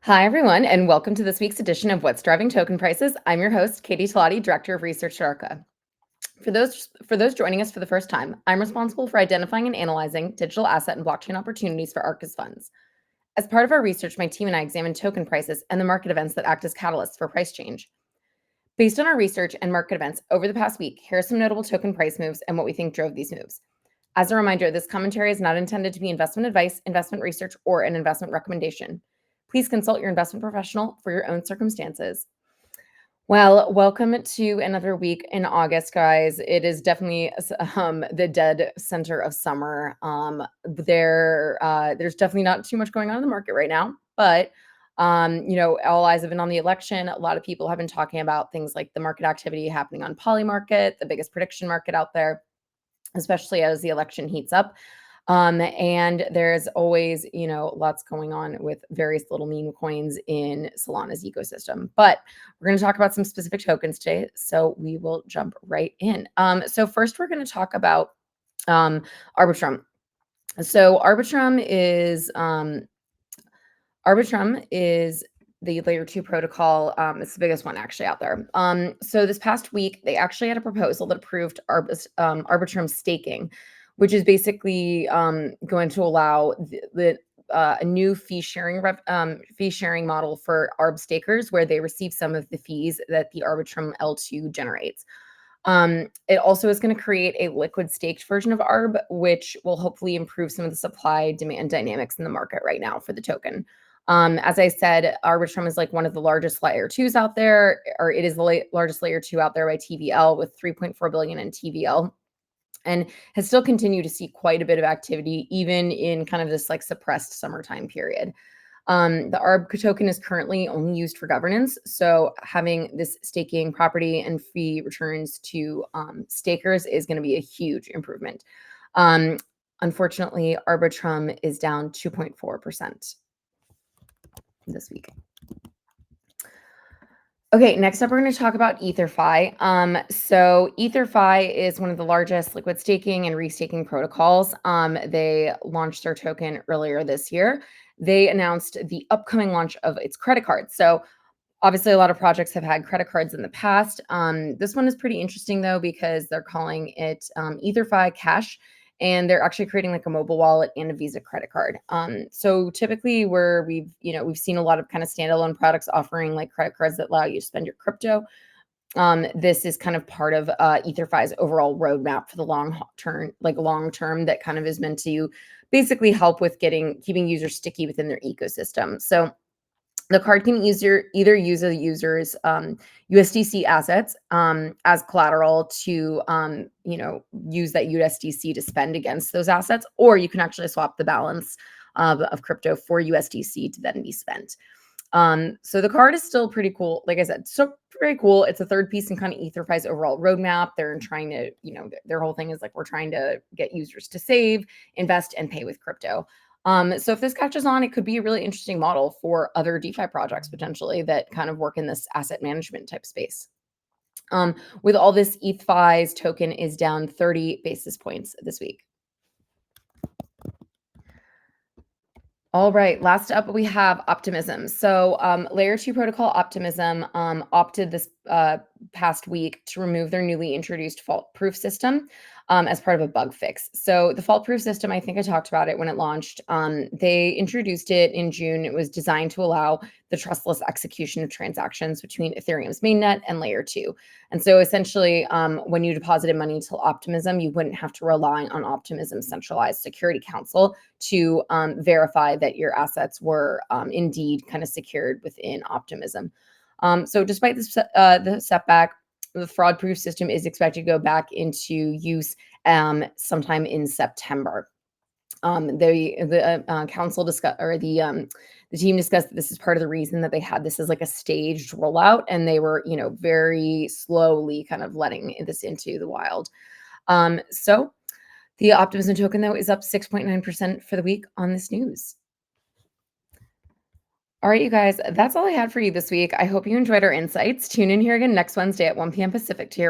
Hi, everyone, and welcome to this week's edition of What's Driving Token Prices. I'm your host, Katie Talati, Director of Research at Arca. For those joining us for the first time, I'm responsible for identifying and analyzing digital asset and blockchain opportunities for Arca's funds. As part of our research, my team and I examine token prices and the market events that act as catalysts for price change. Based on our research and market events over the past week, here are some notable token price moves and what we think drove these moves. As a reminder, this commentary is not intended to be investment advice, investment research, or an investment recommendation. Please consult your investment professional for your own circumstances. Well, welcome to another week in August, guys. It is definitely the dead center of summer. There's definitely not too much going on in the market right now, but all eyes have been on the election. A lot of people have been talking about things like the market activity happening on Poly Market, the biggest prediction market out there, especially as the election heats up. And there's always, lots going on with various little meme coins in Solana's ecosystem. But we're going to talk about some specific tokens today, so we will jump right in. So first, we're going to talk about Arbitrum. So Arbitrum is the layer 2 protocol. It's the biggest one actually out there. So this past week, they actually had a proposal that approved Arbitrum staking, which is basically going to allow a new fee sharing model for ARB stakers, where they receive some of the fees that the Arbitrum L2 generates. It also is going to create a liquid staked version of ARB, which will hopefully improve some of the supply demand dynamics in the market right now for the token. As I said, Arbitrum is like one of the largest layer 2s out there, or it is the largest layer 2 out there by TVL with 3.4 billion in TVL, and has still continued to see quite a bit of activity, even in kind of this like suppressed summertime period. The ARB token is currently only used for governance. So having this staking property and fee returns to stakers is going to be a huge improvement. Unfortunately, Arbitrum is down 2.4% this week. Okay, next up, we're going to talk about ETHFI. So ETHFI is one of the largest liquid staking and restaking protocols. They launched their token earlier this year. They announced the upcoming launch of its credit card. So obviously, a lot of projects have had credit cards in the past. This one is pretty interesting, though, because they're calling it ETHFI Cash, and they're actually creating like a mobile wallet and a Visa credit card. So typically, where we've seen a lot of kind of standalone products offering like credit cards that allow you to spend your crypto. This is kind of part of ETHFI's overall roadmap for the long term that kind of is meant to basically help with keeping users sticky within their ecosystem. So the card can either use a user's USDC assets as collateral to use that USDC to spend against those assets, or you can actually swap the balance of crypto for USDC to then be spent. So the card is still pretty cool. Like I said, so very cool. It's a third piece in kind of ETHFI's overall roadmap. They're trying to, their whole thing is like, we're trying to get users to save, invest, and pay with crypto. So if this catches on, it could be a really interesting model for other DeFi projects potentially that kind of work in this asset management type space. With all this, ETHFI's token is down 30 basis points this week. All right, last up we have Optimism. So layer 2 protocol Optimism opted this past week to remove their newly introduced fault proof system as part of a bug fix. So the fault proof system, I think I talked about it when it launched. They introduced it in June. It was designed to allow the trustless execution of transactions between Ethereum's mainnet and layer 2. And so essentially, when you deposited money to Optimism, you wouldn't have to rely on Optimism's centralized security council to verify that your assets were indeed kind of secured within Optimism. So despite this, the setback, the fraud-proof system is expected to go back into use sometime in September. The council discussed, or the team discussed that this is part of the reason that they had this as like a staged rollout, and they were, very slowly kind of letting this into the wild. So the Optimism token, though, is up 6.9% for the week on this news. All right, you guys, that's all I had for you this week. I hope you enjoyed our insights. Tune in here again next Wednesday at 1 p.m. Pacific to hear